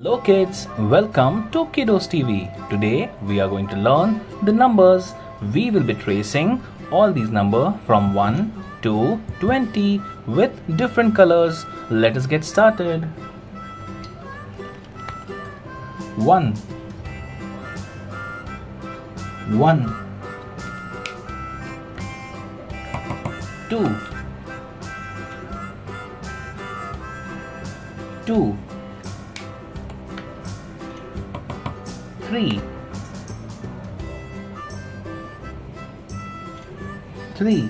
Hello kids, welcome to KiddosTV. Today we are going to learn the numbers. We will be tracing all these numbers from 1 to 20 with different colors. Let us get started. 1 1 2 2 3 3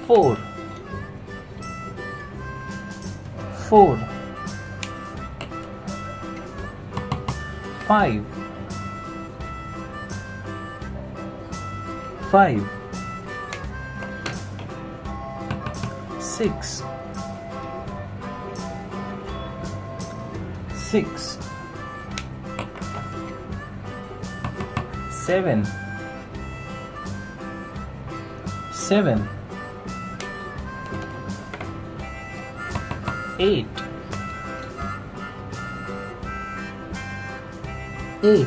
4 4 5 5 6 6 7 7 8 8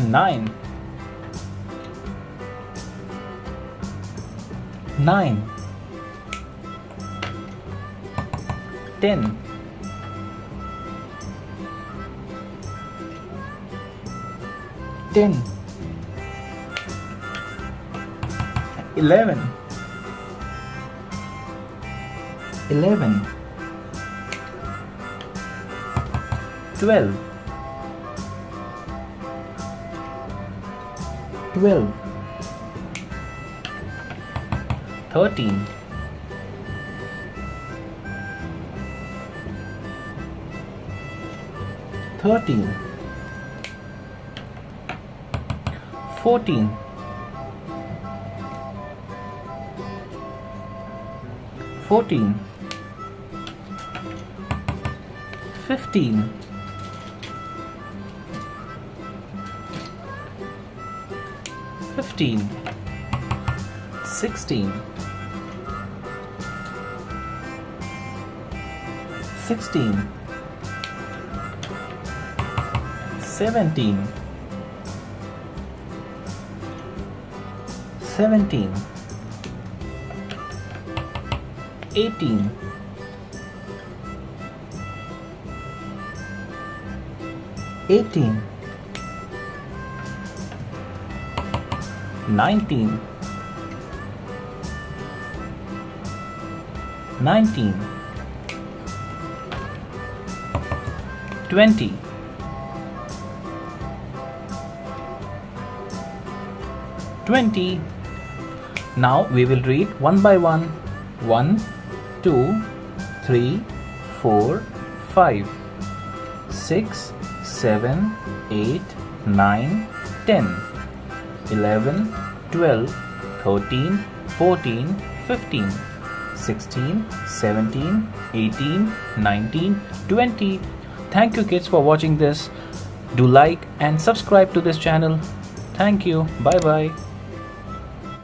9 9 10 10 11 11 12 12 13 13 14 14 15 15 16 16 17 17 18 18 19 19 20 20 Now we will read one by one. 1 2 3 4 5 6 7 8 9 10 11 12 13 14 15 16 17 18 19 20 Thank you kids for watching this. Do like and subscribe to this channel. Thank you. Bye bye.